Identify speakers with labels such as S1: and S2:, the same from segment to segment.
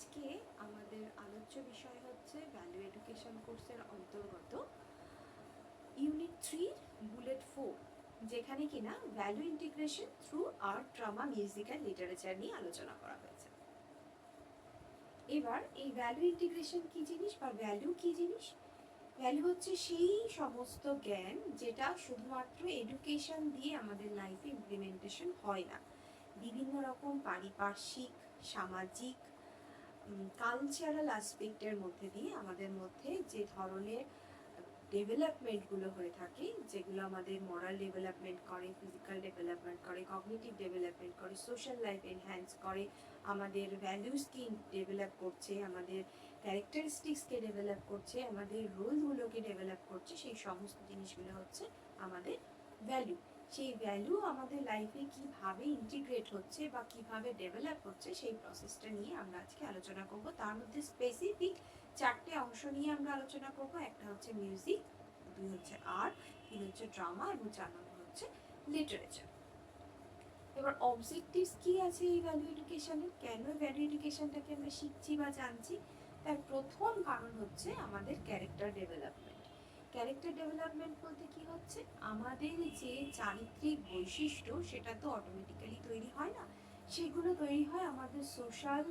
S1: আজকে আমাদের আলোচ্য বিষয় হচ্ছে ভ্যালু এডুকেশন কোর্সের অন্তর্গত ইউনিট 3 বুলেট 4, যেখানে কিনা value integration through art, drama, music and literature নিয়ে আলোচনা করা হয়েছে। এবার এই ভ্যালু ইন্টিগ্রেশন কি জিনিস বা ভ্যালু কি জিনিস? ভ্যালু হচ্ছে সেই সমস্ত জ্ঞান যেটা শুধুমাত্র এডুকেশন দিয়ে আমাদের লাইফে ইমপ্লিমেন্টেশন হয় না। বিভিন্ন রকম পারিপার্শ্বিক, সামাজিক, কালচারাল অ্যাসপেক্টের মধ্যে দিয়ে আমাদের মধ্যে যে ধরনের ডেভেলপমেন্টগুলো হয়ে থাকে, যেগুলো আমাদের মরাল ডেভেলপমেন্ট করে, ফিজিক্যাল ডেভেলপমেন্ট করে, কগনিটিভ ডেভেলপমেন্ট করে, সোশ্যাল লাইফ এনহ্যান্স করে, আমাদের ভ্যালুসকে ডেভেলপ করছে, আমাদের ক্যারেক্টারিস্টিক্সকে ডেভেলপ করছে, আমাদের রোলগুলোকে ডেভেলপ করছে, সেই সমস্ত জিনিসগুলো হচ্ছে আমাদের ভ্যালু। সেই ভ্যালু আমাদের লাইফে কিভাবে ইন্টিগ্রেট হচ্ছে বা কিভাবে ডেভেলপ হচ্ছে, সেই প্রসেসটা নিয়ে আমরা আজকে আলোচনা করব। তার মধ্যে স্পেসিফিক 4টে অংশ নিয়ে আমরা আলোচনা করব। একটা হচ্ছে মিউজিক, 2 হচ্ছে আর্ট, 3 হচ্ছে ড্রামা এবং 4 নম্বর হচ্ছে লিটারেচার। এবার অবজেক্টিভস কি আছে এই ভ্যালু এডুকেশনের? কেন ভ্যালু এডুকেশনটাকে আমরা শিখছি বা জানছি? তার প্রথম কারণ হচ্ছে আমাদের ক্যারেক্টার ডেভেলপমেন্ট। ক্যারেক্টার ডেভেলপমেন্ট বলতে কি হচ্ছে, আমাদের যে চারিত্রিক বৈশিষ্ট্য সেটা তো অটোমেটিক্যালি তৈরি হয় না, সেগুলো তৈরি হয় আমাদের সোশ্যাল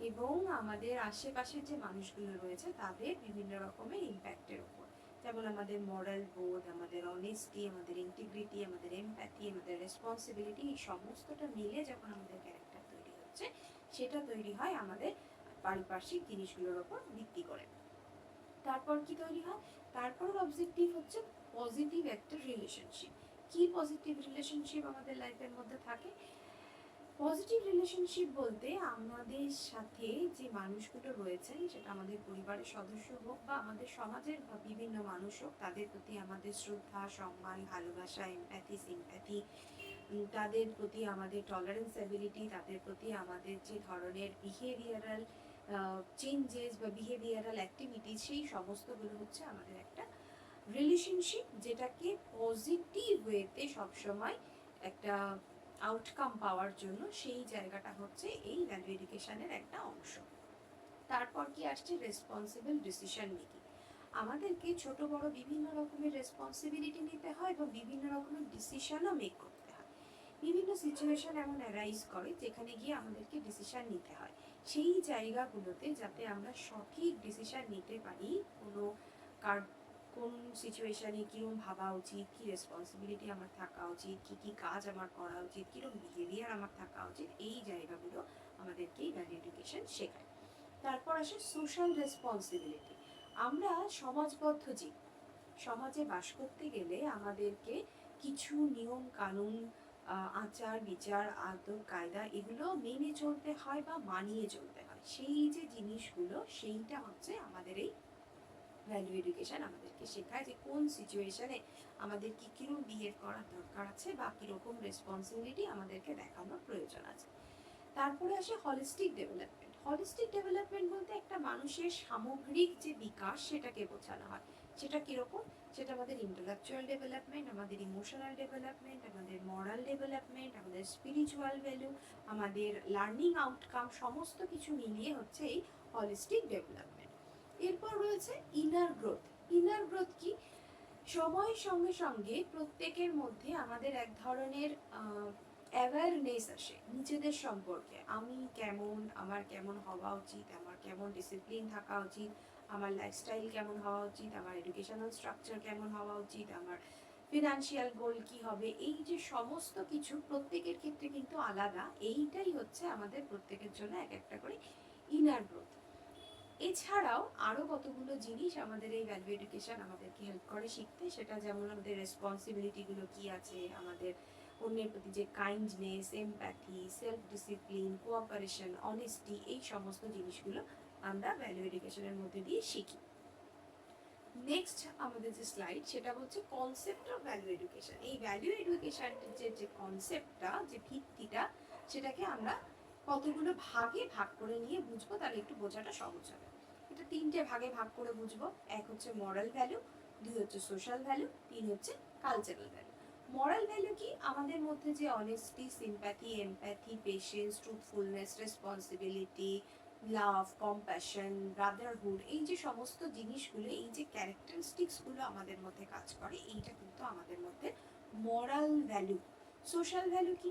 S1: এবং আমাদের আশেপাশের যে মানুষগুলো রয়েছে তাদের বিভিন্ন রকমের ইম্প্যাক্টের উপর। যেমন আমাদের মরাল বোধ, আমাদের অনেস্টি, আমাদের ইন্টিগ্রিটি, আমাদের এমপ্যাথি, আমাদের রেসপন্সিবিলিটি, এই সমস্তটা মিলে যখন আমাদের ক্যারেক্টার তৈরি হচ্ছে, সেটা তৈরি হয় আমাদের পারিপার্শ্বিক জিনিসগুলোর উপর ভিত্তি করে। তারপর কি তৈরি হয়? তারপর অবজেক্টিভ হচ্ছে পজিটিভ একটা রিলেশনশিপ। কি পজিটিভ রিলেশনশিপ আমাদের লাইফের মধ্যে থাকে? পজিটিভ রিলেশনশিপ বলতে আমাদের সাথে যে মানুষগুলো রয়েছেন, সেটা আমাদের পরিবারের সদস্য হোক বা আমাদের সমাজের বিভিন্ন মানুষ হোক, তাদের প্রতি আমাদের শ্রদ্ধা, সম্মান, ভালোবাসা, এমপ্যাথি, সিম্প্যাথি, তাদের প্রতি আমাদের টলারেন্স অ্যাবিলিটি, তাদের প্রতি আমাদের যে ধরনের বিহেভিয়ারাল চেঞ্জেস বা বিহেভিয়ারাল অ্যাক্টিভিটি, সেই সমস্তগুলো হচ্ছে আমাদের একটা রিলেশনশিপ, যেটাকে পজিটিভ ওয়েতে সবসময় একটা আউটকাম পাওয়ার জন্য সেই জায়গাটা হচ্ছে এই ভ্যালু এডুকেশনের একটা অংশ। তারপর কি আসছে? Responsible decision making. আমাদেরকে ছোট বড় বিভিন্ন রকমের রেসপন্সিবিলিটি নিতে হয় এবং বিভিন্ন রকমের ডিসিশনও মেক করতে হয়। বিভিন্ন সিচুয়েশন এমন অ্যারাইজ করে যেখানে গিয়ে আমাদেরকে ডিসিশন নিতে হয়। সেই জায়গাগুলোতে যাতে আমরা সঠিক ডিসিশন নিতে পারি, কোন সিচুয়েশনে কীরকম ভাবা উচিত, কী রেসপন্সিবিলিটি আমার থাকা উচিত, কী কী কাজ আমার করা উচিত, কীরকম বিহেভিয়ার আমার থাকা উচিত, এই জায়গাগুলো আমাদেরকে ভ্যালু এডুকেশন শেখায়। তারপর আসে সোশ্যাল রেসপন্সিবিলিটি। আমরা সমাজবদ্ধ জীব। সমাজে বাস করতে গেলে আমাদেরকে কিছু নিয়ম কানুন, আচার বিচার, আদব কায়দা, এগুলো মেনে চলতে হয় বা মানিয়ে চলতে হয়। সেই যে জিনিসগুলো, সেইটা হচ্ছে আমাদের এই ভ্যালু এডুকেশন আমাদেরকে শেখায়, যে কোন সিচুয়েশনে আমাদের কিরকম বিহেভ করার দরকার আছে বা কীরকম রেসপন্সিবিলিটি আমাদেরকে দেখানোর প্রয়োজন আছে। তারপরে আসে হলিস্টিক ডেভেলপমেন্ট। হলিস্টিক ডেভেলপমেন্ট বলতে একটা মানুষের সামগ্রিক যে বিকাশ, সেটাকে বোঝানো হয়। সেটা কীরকম? সেটা আমাদের ইন্টেলেকচুয়াল ডেভেলপমেন্ট, আমাদের ইমোশনাল ডেভেলপমেন্ট, আমাদের মরাল ডেভেলপমেন্ট, আমাদের স্পিরিচুয়াল ভ্যালু, আমাদের লার্নিং আউটকাম, সমস্ত কিছু মিলিয়ে হচ্ছে এই হলিস্টিক ডেভেলপমেন্ট। এরপর রয়েছে ইনার গ্রোথ। ইনার গ্রোথ কি? সময়ের সঙ্গে সঙ্গে প্রত্যেকের মধ্যে আমাদের এক ধরনের অ্যাওয়ারনেস আসে নিজেদের সম্পর্কে। আমি কেমন, আমার কেমন হওয়া উচিত, আমার কেমন ডিসিপ্লিন থাকা উচিত, আমার লাইফস্টাইল কেমন হওয়া উচিত, আমার এডুকেশনাল স্ট্রাকচার কেমন হওয়া উচিত, আমার ফিনান্সিয়াল গোল কি হবে, এই যে সমস্ত কিছু প্রত্যেকের ক্ষেত্রে কিন্তু আলাদা। এইটাই হচ্ছে আমাদের প্রত্যেকের জন্য এক একটা করে ইনার গ্রোথ। এছাড়াও আরও কতগুলো জিনিস আমাদের এই ভ্যালু এডুকেশন আমাদেরকে হেল্প করে শিখতে। সেটা যেমন আমাদের রেসপন্সিবিলিটিগুলো কি আছে, আমাদের অন্যের প্রতি যে kindness, empathy, self discipline, cooperation, honesty, এই সমস্ত জিনিসগুলো আমরা ভ্যালু এডুকেশনের মধ্যে দিয়ে শিখি। নেক্সট আমাদের যে স্লাইড, সেটা হচ্ছে কনসেপ্ট অফ ভ্যালু এডুকেশন। এই ভ্যালু এডুকেশনের যে কনসেপ্টটা, যে ভিত্তিটা, সেটাকে আমরা কতগুলো ভাগে ভাগ করে নিয়ে বুঝবো, তাহলে একটু বোঝাটা সহজ হবে। এটা 3টে ভাগে ভাগ করে বুঝবো। এক হচ্ছে মরাল ভ্যালু, 2 হচ্ছে সোশ্যাল ভ্যালু, 3 হচ্ছে কালচারাল ভ্যালু। মরাল ভ্যালু কি? আমাদের মধ্যে যে honesty, sympathy, empathy, patience, truthfulness, responsibility, love, compassion, brotherhood, এই যে সমস্ত জিনিসগুলো, এই যে ক্যারেক্টারিস্টিক্সগুলো আমাদের মধ্যে কাজ করে, এইটা কিন্তু আমাদের মধ্যে মরাল ভ্যালু। সোশ্যাল ভ্যালু কি?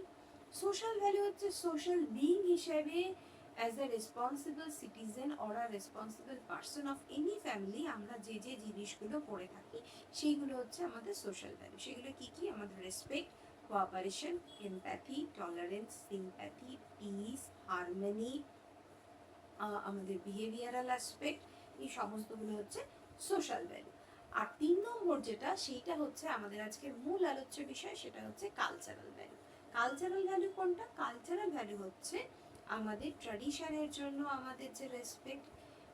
S1: সোশ্যাল ভ্যালু হচ্ছে সোশ্যাল বিইং হিসেবে as a responsible citizen or a responsible person of any family আমরা যে যে জিনিসগুলো করে থাকি সেইগুলো হচ্ছে আমাদের সোশ্যাল ভ্যালু। সেগুলো কি কি? আমাদের respect, cooperation, empathy, tolerance, sympathy, piece, harmony, আমাদের বিহেভিয়ারাল অ্যাসপেক্ট, এই সমস্তগুলো হচ্ছে সোশ্যাল ভ্যালু। আর 3 নম্বর যেটা, সেইটা হচ্ছে আমাদের আজকের মূল আলোচ্য বিষয়, সেটা হচ্ছে কালচারাল ভ্যালু। কালচারাল ভ্যালু কোনটা? কালচারাল ভ্যালু হচ্ছে আমাদের ট্র্যাডিশনের জন্য আমাদের যে রেসপেক্ট,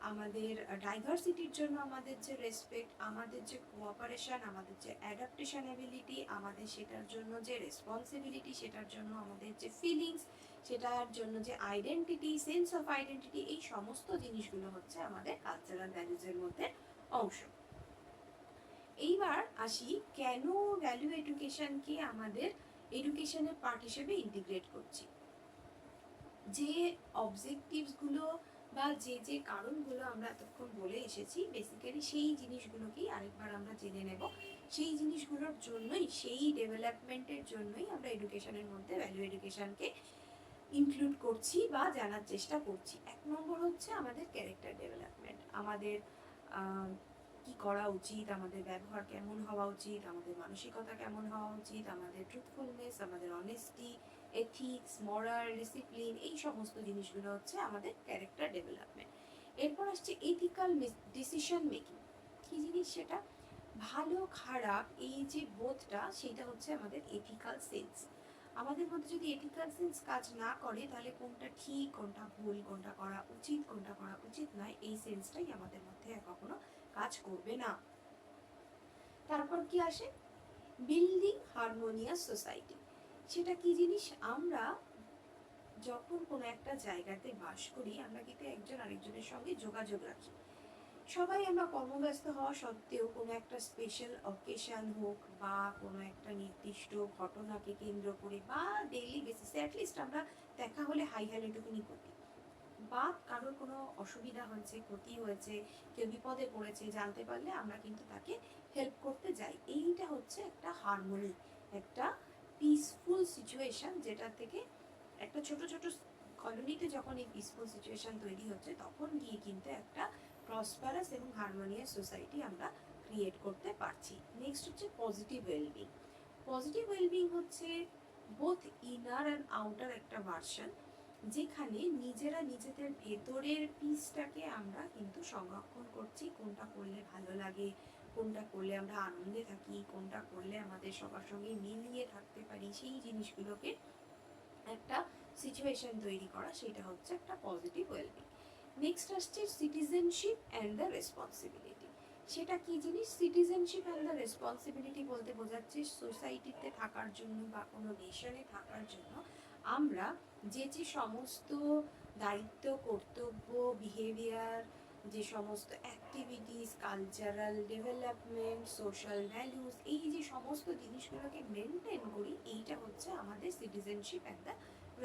S1: আমাদের ডাইভার্সিটির জন্য আমাদের যে রেসপেক্ট, আমাদের যে কোঅপারেশন, আমাদের যে অ্যাডাপ্টেশন এবিলিটি, আমাদের সেটার জন্য যে রেসপন্সিবিলিটি, সেটার জন্য আমাদের যে ফিলিংস, সেটার জন্য যে আইডেন্টিটি, সেন্স অফ আইডেন্টিটি, এই সমস্ত জিনিসগুলো হচ্ছে আমাদের কালচারাল ভ্যালুজের মধ্যে অংশ। এইবার আসি কেন ভ্যালু এডুকেশনকে আমাদের এডুকেশনের পার্ট হিসেবে ইন্টিগ্রেট করছি। যে অবজেক্টিভসগুলো বা যে যে কারণগুলো আমরা এতক্ষণ বলে এসেছি, বেসিক্যালি সেই জিনিসগুলোকেই আরেকবার আমরা জেনে নেব। সেই জিনিসগুলোর জন্যই, সেই ডেভেলপমেন্টের জন্যই আমরা এডুকেশনের মধ্যে ভ্যালু এডুকেশনকে ইনক্লুড করছি বা জানার চেষ্টা করছি। 1 নম্বর হচ্ছে আমাদের ক্যারেক্টার ডেভেলপমেন্ট। আমাদের কি করা উচিত, আমাদের ব্যবহার কেমন হওয়া উচিত, আমাদের মানসিকতা কেমন হওয়া উচিত, আমাদের ট্রুথফুলনেস, আমাদের অনেস্টি, এথিক্স, মরাল, ডিসিপ্লিন, এই সমস্ত জিনিসগুলো হচ্ছে আমাদের ক্যারেক্টার ডেভেলপমেন্ট। এরপর আসছে এথিক্যাল ডিসিশন মেকিং। কি জিনিস সেটা? ভালো খারাপ এই যে বোধটা, সেটা হচ্ছে আমাদের এথিক্যাল সেন্স। আমাদের মধ্যে যদি এথিক্যাল সেন্স কাজ না করে, তাহলে কোনটা ঠিক, কোনটা ভুল, কোনটা করা উচিত, কোনটা করা উচিত নয়, এই সেন্সটাই আমাদের মধ্যে কখনো কাজ করবে না। তারপর কি আসে? Building harmonious society. সেটা কি জিনিস? আমরা যখন কোনো একটা জায়গাতে বাস করি, আমরা কিন্তু একজন আরেকজনের সঙ্গে যোগাযোগ রাখি। সবাই আমরা কর্মব্যস্ত হওয়া সত্ত্বেও কোনো একটা স্পেশাল অকেশন হোক বা কোনো একটা নির্দিষ্ট ঘটনাকে কেন্দ্র করে বা ডেইলি বেসিসে অ্যাটলিস্ট আমরা দেখা হলে হাই হ্যালোটুকুনি করি, বা কারোর কোনো অসুবিধা হয়েছে, ক্ষতি হয়েছে, কেউ বিপদে পড়েছে, জানতে পারলে আমরা কিন্তু তাকে হেল্প করতে যাই। এইটা হচ্ছে একটা হারমোনি, একটা পিসফুল সিচুয়েশন, যেটা থেকে একটা ছোট ছোট কলোনিতে যখন এই পিসফুল সিচুয়েশন তৈরি হচ্ছে, তখন গিয়ে কিন্তু একটা প্রসপারাস এবং হারমোনিয়াস সোসাইটি আমরা ক্রিয়েট করতে পারছি। নেক্সট হচ্ছে পজিটিভ ওয়েলবিং। পজিটিভ ওয়েলবিং হচ্ছে বোথ ইনার অ্যান্ড আউটার একটা ভার্সন, যেখানে নিজেরা নিজেদের ভেতরের পিসটাকে আমরা কিন্তু সংরক্ষণ করছি। কোনটা করলে ভালো লাগে, কোনটা করলে আমরা আনন্দে থাকি, কোনটা করলে আমাদের সবার সঙ্গে মিলিয়ে থাকতে পারি, সেই জিনিসগুলোকে একটা সিচুয়েশন তৈরি করা, সেটা হচ্ছে একটা পজিটিভ ওয়েলবিং। নেক্সট আসছে সিটিজেনশিপ অ্যান্ড দ্য রেসপন্সিবিলিটি। সেটা কি জিনিস? সিটিজেনশিপ অ্যান্ড দ্য রেসপন্সিবিলিটি বলতে বোঝাচ্ছে সোসাইটিতে থাকার জন্য বা কোনো নেশনে থাকার জন্য আমরা যে যে সমস্ত দায়িত্ব, কর্তব্য, বিহেভিয়ার, যে সমস্ত activities, cultural development, social values, এই যে সমস্ত জিনিসগুলোকে মেনটেন করি, এইটা হচ্ছে আমাদের সিটিজেনশিপ অ্যান্ড দ্য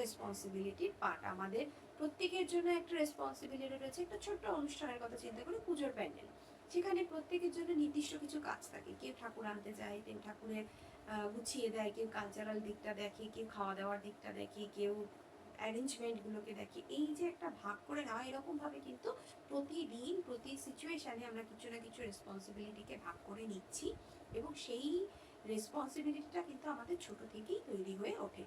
S1: রেসপন্সিবিলিটির পার্ট। আমাদের প্রত্যেকের জন্য একটা রেসপন্সিবিলিটি রয়েছে। একটা ছোট্ট অনুষ্ঠানের কথা চিন্তা করি, পুজোর প্যান্ডেল। সেখানে প্রত্যেকের জন্য নির্দিষ্ট কিছু কাজ থাকে। কেউ ঠাকুর আনতে যায়, কেউ ঠাকুরের গুছিয়ে দেয়, কেউ কালচারাল দিকটা দেখে, কেউ খাওয়া দাওয়ার দিকটা দেখে, কেউ অ্যারেঞ্জমেন্টগুলোকে দেখে। এই যে একটা ভাগ করে নেওয়া, এরকমভাবে কিন্তু প্রতিদিন প্রতি সিচুয়েশানে আমরা কিছু না কিছু রেসপন্সিবিলিটিকে ভাগ করে নিচ্ছি, এবং সেই রেসপন্সিবিলিটিটা কিন্তু আমাদের ছোট থেকেই তৈরি হয়ে ওঠে।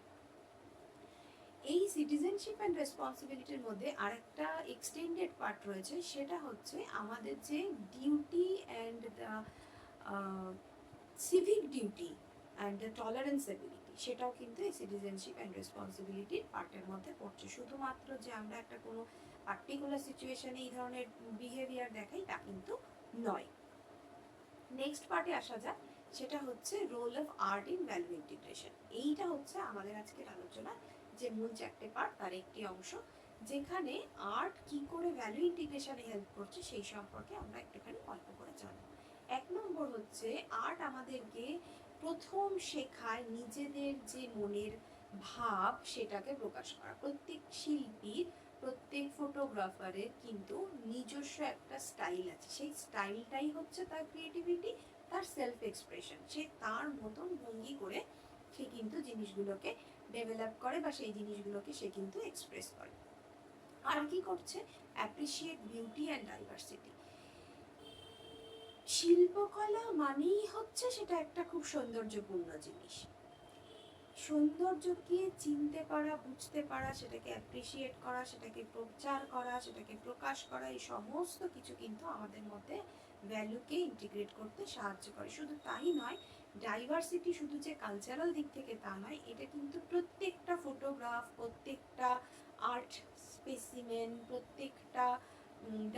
S1: এই সিটিজেনশিপ অ্যান্ড রেসপন্সিবিলিটির মধ্যে আরেকটা এক্সটেন্ডেড পার্ট রয়েছে, সেটা হচ্ছে আমাদের যে duty and the civic duty and the tolerance ability, সেটাও কিন্তু এই সিটিজেনশিপ অ্যান্ড রেসপন্সিবিলিটির পার্টের মধ্যে পড়ছে। শুধুমাত্র যে আমরা একটা কোনো পার্টিকুলার সিচুয়েশনে এই ধরনের বিহেভিয়ার দেখাই, তা কিন্তু নয়। নেক্সট পার্টে আসা যাক, সেটা হচ্ছে role of art in value integration. এইটা হচ্ছে আমাদের আজকের আলোচনা যে মূল 4টে পার্ট, তার একটি অংশ, যেখানে আর্ট কি করে ভ্যালু ইন্টিগ্রেশনে হেল্প করছে সেই সম্পর্কে আমরা একটুখানি অল্প করে জানবো। 1 নম্বর হচ্ছে আর্ট আমাদেরকে প্রথম শেখায় নিজেদের যে মনের ভাব, সেটাকে প্রকাশ করা। প্রত্যেক শিল্পীর প্রত্যেক ফটোগ্রাফারের কিন্তু নিজস্ব একটা স্টাইল আছে, সেই স্টাইলটাই হচ্ছে তার ক্রিয়েটিভিটি, তার সেলফ এক্সপ্রেশন। সে তার মতন ভঙ্গি করে সে কিন্তু জিনিসগুলোকে ডেভেলপ করে বা সেই জিনিসগুলোকে সে কিন্তু এক্সপ্রেস করে। আর কি করছে? Appreciate beauty and diversity. শিল্পকলা মানেই হচ্ছে সেটা একটা খুব সৌন্দর্যপূর্ণ জিনিস। সৌন্দর্যকে চিনতে পারা, বুঝতে পারা, সেটাকে অ্যাপ্রিসিয়েট করা, সেটাকে প্রচার করা, সেটাকে প্রকাশ করা, এই সমস্ত কিছু কিন্তু আমাদের মধ্যে ভ্যালুকে ইন্টিগ্রেট করতে সাহায্য করে। শুধু তাই নয়, ডাইভার্সিটি শুধু যে কালচারাল দিক থেকে তা নয়, এটা কিন্তু প্রত্যেকটা ফটোগ্রাফ, প্রত্যেকটা আর্ট স্পেসিমেন, প্রত্যেকটা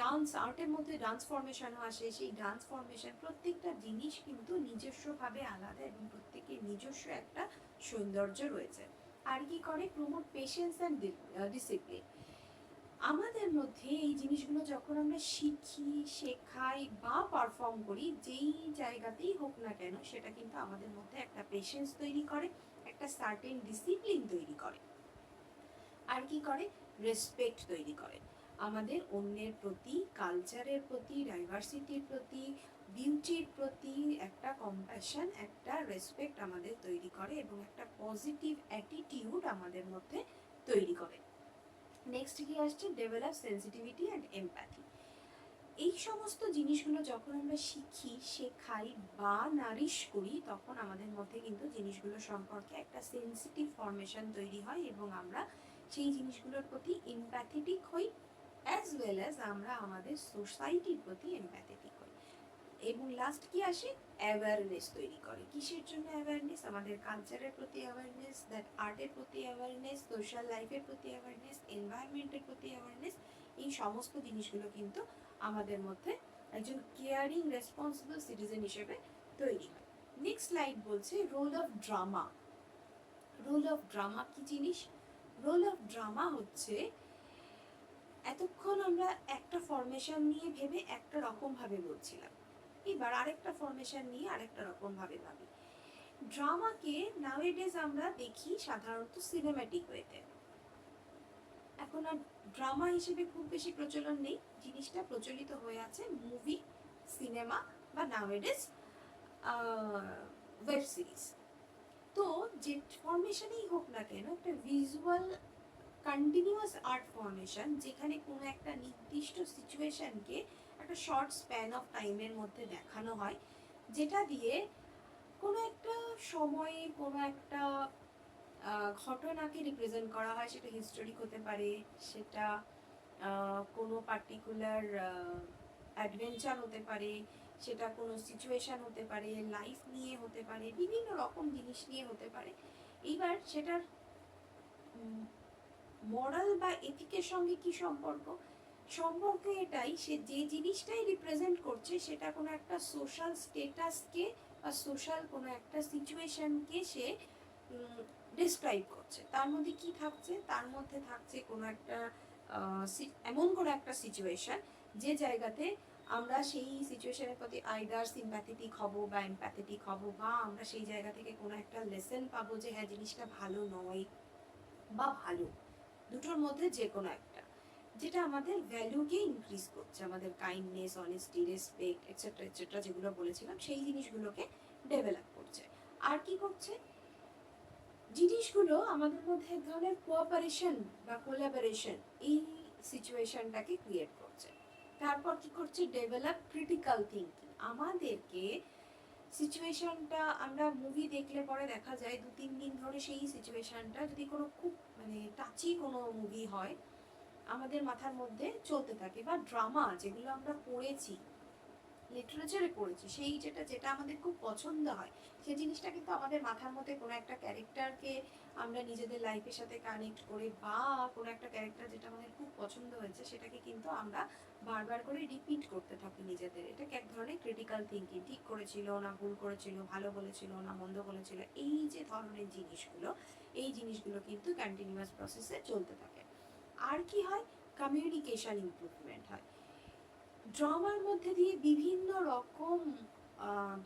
S1: ডান্স আর্টের মধ্যে ডান্স ফর্মেশনও আসে, সেই ডান্স ফর্মেশন প্রত্যেকটা জিনিস কিন্তু নিজস্বভাবে আলাদা এবং প্রত্যেকের নিজস্ব একটা সৌন্দর্য রয়েছে। আর কি করে? Promote patience and discipline. আমাদের মধ্যে এই জিনিসগুলো যখন আমরা শিখি, শেখাই বা পারফর্ম করি, যেই জায়গাতেই হোক না কেন, সেটা কিন্তু আমাদের মধ্যে একটা পেশেন্স তৈরি করে, একটা সার্টেন ডিসিপ্লিন তৈরি করে। আর কি করে? রেসপেক্ট তৈরি করে আমাদের অন্যের প্রতি, কালচারের প্রতি, ডাইভার্সিটির প্রতি, বিউটির প্রতি একটা কম্প্যাশন, একটা রেসপেক্ট আমাদের তৈরি করে এবং একটা পজিটিভ অ্যাটিটিউড আমাদের মধ্যে তৈরি করে। নেক্সট কি আসছে? Develop sensitivity and empathy. এই সমস্ত জিনিসগুলো যখন আমরা শিখি, শেখাই বা নারিশ করি, তখন আমাদের মধ্যে কিন্তু জিনিসগুলো সম্পর্কে একটা সেন্সিটিভ ফরমেশন তৈরি হয় এবং আমরা সেই জিনিসগুলোর প্রতি এমপ্যাথেটিক হই, অ্যাজ ওয়েল অ্যাজ আমরা আমাদের সোসাইটির প্রতি এমপ্যাথেটিক হই। এবং লাস্ট কি আসে? অ্যাওয়ারনেস তৈরি করে। কিসের জন্য অ্যাওয়ারনেস? আমাদের কালচারের প্রতি অ্যাওয়ারনেস, দ্যাট আর্টের প্রতি অ্যাওয়ারনেস, সোশ্যাল লাইফের প্রতি অ্যাওয়ারনেস, এনভায়রনমেন্টের প্রতি অ্যাওয়ারনেস। এই সমস্ত জিনিসগুলো কিন্তু আমাদের মধ্যে একজন কেয়ারিং রেসপন্সিবল সিটিজেন হিসেবে তৈরি হয়। নেক্সট স্লাইড বলছে role of drama. Role of drama কি জিনিস? রোল অফ ড্রামা হচ্ছে, এতক্ষণ আমরা একটা ফরমেশন নিয়ে ভেবে একটা রকম ভাবে বলছিলাম, এবার আরেকটা ফরমেশন নিয়ে আরেকটা রকম ভাবে ভাবি। ড্রামাকে নাওয়েডেজ আমরা দেখি সাধারণত সিনেম্যাটিক ওয়েতে। এখন আর ড্রামা হিসেবে খুব বেশি প্রচলন নেই, জিনিসটা প্রচলিত হয়ে আছে মুভি, সিনেমা বা নাওয়েডেজ ওয়েব সিরিজ। তো যে ফরমেশনেই হোক না কেন, একটা ভিজুয়াল কন্টিনিউয়াস আর্ট ফরমেশন, যেখানে কোনো একটা নির্দিষ্ট সিচুয়েশনকে একটা শর্ট স্প্যান অফ টাইমের মধ্যে দেখানো হয়, যেটা দিয়ে কোনো একটা সময়ে কোনো একটা ঘটনাকে রিপ্রেজেন্ট করা হয়। সেটা হিস্টোরিক হতে পারে, সেটা কোনো পার্টিকুলার অ্যাডভেঞ্চার হতে পারে, সেটা কোনো সিচুয়েশন হতে পারে, লাইফ নিয়ে হতে পারে, বিভিন্ন রকম জিনিস নিয়ে হতে পারে। এইবার সেটার মরাল বা এথিকের সঙ্গে কি সম্পর্ক? সম্পর্ক এটাই, সে যে জিনিসটাই রিপ্রেজেন্ট করছে সেটা কোনো একটা সোশ্যাল স্টেটাসকে বা সোশ্যাল কোনো একটা সিচুয়েশনকে সে ডিসক্রাইব করছে। তার মধ্যে কি থাকছে? তার মধ্যে থাকছে কোনো একটা এমন কোনো একটা সিচুয়েশন যে জায়গাতে আমরা সেই সিচুয়েশনের প্রতি আইদার সিম্প্যাথেটিক হব বা এমপ্যাথেটিক হব, বা আমরা সেই জায়গা থেকে কোনো একটা লেসন পাবো যে হ্যাঁ জিনিসটা ভালো নয় বা ভালো, দুটোর মধ্যে যে কোনো একটা, যেটা আমাদের ভ্যালুকে ইনক্রিজ করছে, আমাদের kindness, honesty, respect etcetera etcetera যেগুলো বলেছিলাম, সেই জিনিসগুলোকে ডেভেলপ করছে। আর কি করছে? জিনিসগুলো আমাদের মধ্যে এক ধরনের কোঅপারেশন বা কোলাবোরেশন, এই সিচুয়েশনটাকে ক্রিয়েট করছে। তারপর কি করছে? Develop critical thinking. আমাদেরকে সিচুয়েশনটা, আমরা মুভি দেখলে পরে দেখা যায় 2-3 দিন ধরে সেই সিচুয়েশনটা, যদি কোনো খুব মানে টাচি কোনো মুভি হয়, আমাদের মাথার মধ্যে চলতে থাকে। বা ড্রামা যেগুলো আমরা পড়েছি, লিটারেচারে পড়েছি, সেই যেটা আমাদের খুব পছন্দ হয়, সেই জিনিসটা কিন্তু আমাদের মাথার মধ্যে কোনো একটা ক্যারেক্টারকে আমরা নিজেদের লাইফের সাথে কানেক্ট করে, বা কোনো একটা ক্যারেক্টার যেটা আমাদের খুব পছন্দ হয়েছে সেটাকে কিন্তু আমরা বারবার করে রিপিট করতে থাকি নিজেদের। এটাকে এক ধরনের ক্রিটিক্যাল থিঙ্কিং, ঠিক করেছিল না ভুল করেছিল, ভালো বলেছিল না মন্দ বলেছিল, এই যে ধরনের জিনিসগুলো, এই জিনিসগুলো কিন্তু কন্টিনিউয়াস প্রসেসে চলতে থাকে। আর কি হয়? কমিউনিকেশন ইমপ্রুভমেন্ট হয়। ড্রামার মধ্যে দিয়ে বিভিন্ন রকম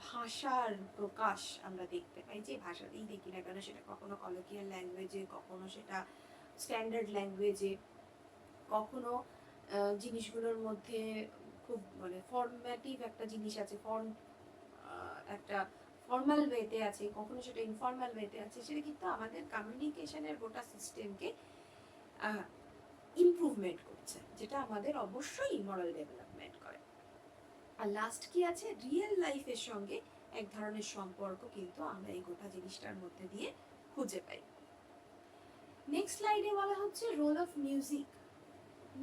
S1: ভাষার প্রকাশ আমরা দেখতে পাই। যে ভাষাতেই দেখি না কেন, সেটা কখনো কলোকিয়াল ল্যাঙ্গুয়েজে, কখনো সেটা স্ট্যান্ডার্ড ল্যাঙ্গুয়েজে, কখনো জিনিসগুলোর মধ্যে খুব মানে ফর্ম্যাটিভ একটা জিনিস আছে, একটা ফর্মাল ওয়েতে আছে, কখনো সেটা ইনফর্মাল ওয়েতে আছে, সেটা কিন্তু আমাদের কমিউনিকেশনের গোটা সিস্টেমকে ইমপ্রুভমেন্ট করছে, যেটা আমাদের অবশ্যই মরাল ডেভেলপমেন্ট করে। আর লাস্ট কি আছে, রিয়েল লাইফের সঙ্গে এক ধরনের সম্পর্ক কিন্তু আমরা এই গোটা জিনিসটার মধ্যে দিয়ে খুঁজে পাই। নেক্সট স্লাইডে বলা হচ্ছে রোল অফ মিউজিক।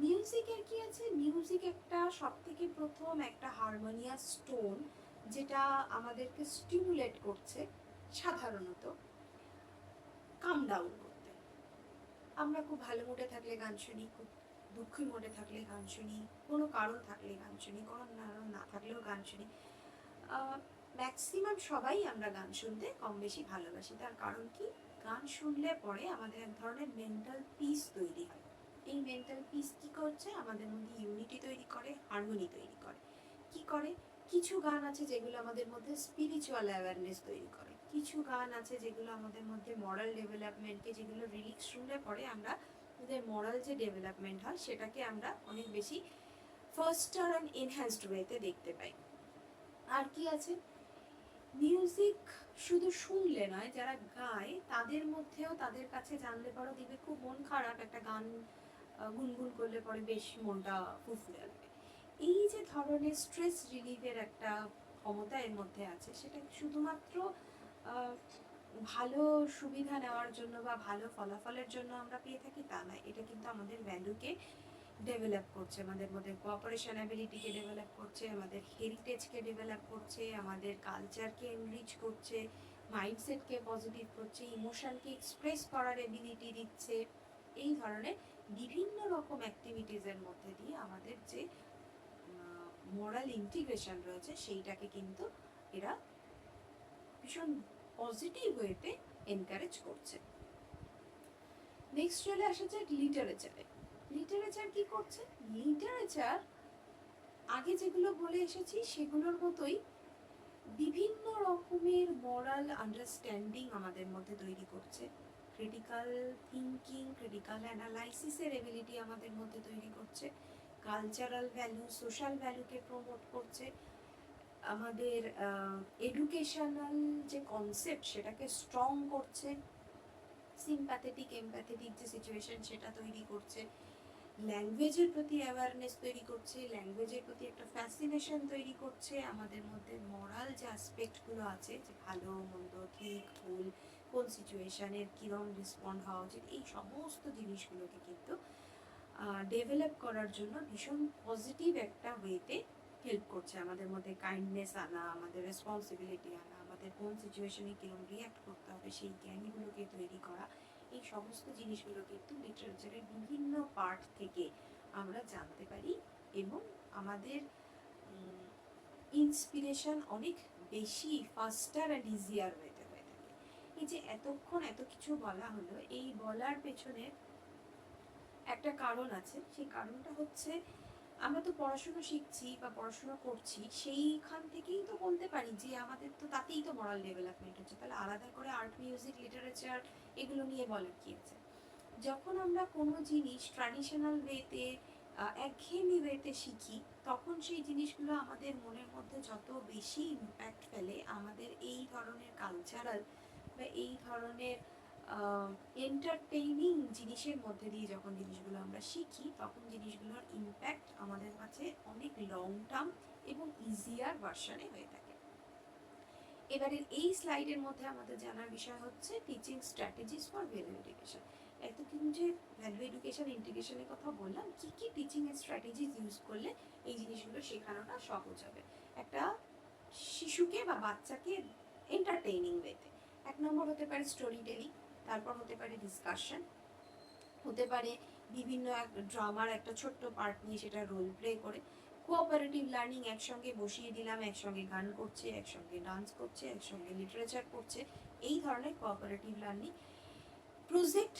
S1: মিউজিকের কি আছে, মিউজিক একটা সবথেকে প্রথম একটা হারমোনিয়াস টোন, যেটা আমাদেরকে স্টিমুলেট করছে সাধারণত কাম ডাউন করতে। আমরা খুব ভালো মুডে থাকলে গান শুনি, খুব দুঃখী মুডে থাকলে গান শুনি, কোনো কারণ থাকলে গান শুনি, কোনো কারণ না থাকলেও গান শুনি। ম্যাক্সিমাম সবাই আমরা গান শুনতে কম বেশি ভালোবাসি। তার কারণ কি, গান শুনলে পরে আমাদের এক ধরনের মেন্টাল পিস তৈরি হয়। এই মেন্টাল পিস কি করছে, আমাদের মধ্যে ইউনিটি তৈরি করে, হারমোনি তৈরি করে। কি করে, কিছু গান আছে যেগুলো আমাদের মধ্যে স্পিরিচুয়াল অ্যাওয়ারনেস তৈরি করে, কিছু গান আছে যেগুলো আমাদের মধ্যে মরাল ডেভেলপমেন্টকে, যেগুলো লিরিক্স শুনলে পরে আমরা আমাদের মরাল যে ডেভেলপমেন্ট হয় সেটাকে আমরা অনেক বেশি ফাস্টার অ্যান্ড এনহ্যান্সড ওয়েতে দেখতে পাই। আর কি আছে, মিউজিক শুধু শুনলে নয়, যারা গায় তাদের মধ্যেও, তাদের কাছে জানলে পরে দেখবে খুব মন খারাপ, একটা গান গুনগুন করলে পরে বেশ মনটা ফুরফুরে লাগে। এই যে ধরনের স্ট্রেস রিলিফের একটা ক্ষমতা এর মধ্যে আছে, সেটা শুধুমাত্র ভালো সুবিধা নেওয়ার জন্য বা ভালো ফলাফলের জন্য আমরা পেয়ে থাকি তা নয়। এটা কিন্তু আমাদের ভ্যালুকে ডেভেলপ করছে, আমাদের মধ্যে কোঅপারেশন অ্যাবিলিটিকে ডেভেলপ করছে, আমাদের হেরিটেজকে ডেভেলপ করছে, আমাদের কালচারকে এনরিচ করছে, মাইন্ডসেটকে পজিটিভ করছে, ইমোশনকে এক্সপ্রেস করার এবিলিটি দিচ্ছে। এই ধরনের বিভিন্ন রকম অ্যাক্টিভিটিসের মধ্যে দিয়ে আমাদের যে মোরাল ইন্টিগ্রেশন রয়েছে সেইটাকে কিন্তু এরা ভীষণ পজিটিভ ওয়েতে এনকারেজ করছে। নেক্সট চলে আসা যাক লিটারেচারে। লিটারেচার কি করছে, লিটারেচার আগে যেগুলো বলে এসেছি সেগুলোর মতোই বিভিন্ন রকমের মরাল আন্ডারস্ট্যান্ডিং আমাদের মধ্যে তৈরি করছে, ক্রিটিক্যাল থিঙ্কিং, ক্রিটিক্যাল অ্যানালাইসিসের এবিলিটি আমাদের মধ্যে তৈরি করছে, কালচারাল ভ্যালু, সোশ্যাল ভ্যালুকে প্রমোট করছে, আমাদের এডুকেশনাল যে কনসেপ্ট সেটাকে স্ট্রং করছে, সিম্প্যাথেটিক এমপ্যাথেটিক যে সিচুয়েশন সেটা তৈরি করছে, ল্যাঙ্গুয়েজের প্রতি অ্যাওয়ারনেস তৈরি করছে, ল্যাঙ্গুয়েজের প্রতি একটা ফ্যাসিনেশন তৈরি করছে, আমাদের মধ্যে মরাল যে অ্যাসপেক্টগুলো আছে, যে ভালো মন্দ ঠিক ভুল, কোন সিচুয়েশনের কীরকম রেসপন্ড হওয়া উচিত, এই সমস্ত জিনিসগুলোকে কিন্তু ডেভেলপ করার জন্য ভীষণ পজিটিভ একটা ওয়েতে হেল্প করছে। আমাদের মধ্যে কাইন্ডনেস আনা, আমাদের রেসপন্সিবিলিটি আনা, আমাদের কোন সিচুয়েশনে কীরকম রিয়াক্ট করতে হবে সেই জ্ঞানগুলোকে তৈরি করা, এই সমস্ত জিনিসগুলো কিন্তু লিটারেচারের বিভিন্ন পার্ট থেকে আমরা জানতে পারি এবং আমাদের ইন্সপিরেশন অনেক বেশি ফাস্টার অ্যান্ড ইজিয়ার ওয়েতে হয়ে থাকে। এই যে এতক্ষণ এত কিছু বলা হলো, এই বলার পেছনে একটা কারণ আছে। সেই কারণটা হচ্ছে, আমরা তো পড়াশুনো শিখছি বা পড়াশুনো করছি, সেইখান থেকেই তো বলতে পারি যে আমাদের তো তাতেই তো মরাল ডেভেলপমেন্ট হচ্ছে। তাহলে আলাদা করে আর্ট, মিউজিক, লিটারেচার এগুলো নিয়ে বলার কি আছে? যখন আমরা কোনো জিনিস ট্র্যাডিশনাল ওয়েতে, একঘেয়েমি ওয়েতে শিখি, তখন সেই জিনিসগুলো আমাদের মনের মধ্যে যত বেশি ইম্প্যাক্ট ফেলে, আমাদের এই ধরনের কালচারাল বা এই ধরনের এন্টারটেইনিং জিনিসের মধ্যে দিয়ে যখন জিনিসগুলো আমরা শিখি, তখন জিনিসগুলোর ইম্প্যাক্ট আমাদের কাছে অনেক লং টার্ম এবং ইজিয়ার ভার্সনে হয়ে থাকে। এবারে এই স্লাইডের মধ্যে আমাদের জানার বিষয় হচ্ছে teaching strategies for value education. এতক্ষণ যে ভ্যালু এডুকেশন ইন্টিগ্রেশনের কথা বললাম, কি কি টিচিং স্ট্র্যাটেজিস ইউজ করলে এই জিনিসগুলো শেখানোটা সহজ হবে একটা শিশুকে বা বাচ্চাকে এন্টারটেইনিং ওয়েতে। এক নম্বর হতে পারে স্টোরি টেলিং, তারপর হতে পারে ডিসকাশন, হতে পারে বিভিন্ন ড্রামার একটা ছোট্ট পার্ট নিয়ে সেটা রোল প্লে করে, কোঅপারেটিভ লার্নিং, একসঙ্গে বসিয়ে দিলাম, একসঙ্গে গান করছে, একসঙ্গে ডান্স করছে, একসঙ্গে লিটারেচার করছে, এই ধরনের কোঅপারেটিভ লার্নিং। প্রজেক্ট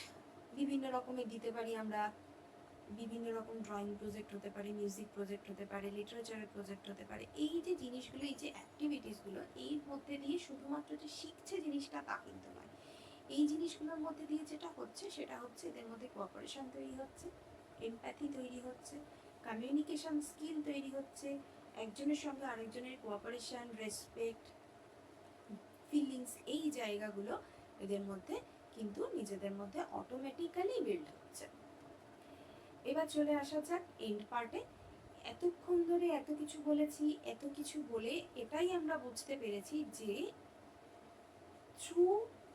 S1: বিভিন্ন রকমের দিতে পারি আমরা, বিভিন্ন রকম ড্রয়িং প্রজেক্ট হতে পারে, মিউজিক প্রজেক্ট হতে পারে, লিটারেচারের প্রজেক্ট হতে পারে। এই যে জিনিসগুলো, এই যে অ্যাক্টিভিটিসগুলো, এর মধ্যে দিয়ে শুধুমাত্র যে শিখছে জিনিসটা তা কিন্তু নয়। এই জিনিসগুলোর মধ্যে দিয়ে যেটা হচ্ছে সেটা হচ্ছে এদের মধ্যে কোঅপারেশন তৈরি হচ্ছে, এমপ্যাথি তৈরি হচ্ছে, কমিউনিকেশন স্কিল তৈরি হচ্ছে, একজনের সঙ্গে আরেকজনের কোঅপারেশন, রেসপেক্ট, ফিলিংস, এই জায়গাগুলো এদের মধ্যে কিন্তু নিজেদের মধ্যে অটোমেটিক্যালি বিল্ড হচ্ছে। এবার চলে আসা যাক এন্ড পার্টে। এতক্ষণ ধরে এত কিছু বলেছি, এত কিছু বলে এটাই আমরা বুঝতে পেরেছি যে through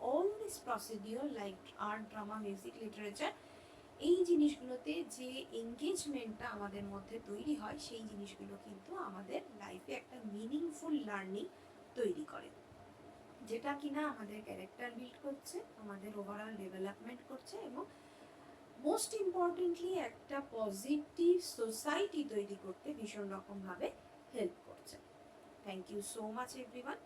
S1: all this procedure like art, drama, music, literature, এই জিনিসগুলোতে যে এঙ্গেজমেন্টটা আমাদের মধ্যে তৈরি হয় সেই জিনিসগুলো কিন্তু আমাদের লাইফে একটা মিনিংফুল লার্নিং তৈরি করে, যেটা কিনা আমাদের ক্যারেক্টার বিল্ড করছে, আমাদের ওভারঅল ডেভেলপমেন্ট করছে এবং মোস্ট ইম্পর্টেন্টলি একটা পজিটিভ সোসাইটি তৈরি করতে ভীষণ রকমভাবে হেল্প করছে। Thank you so much everyone.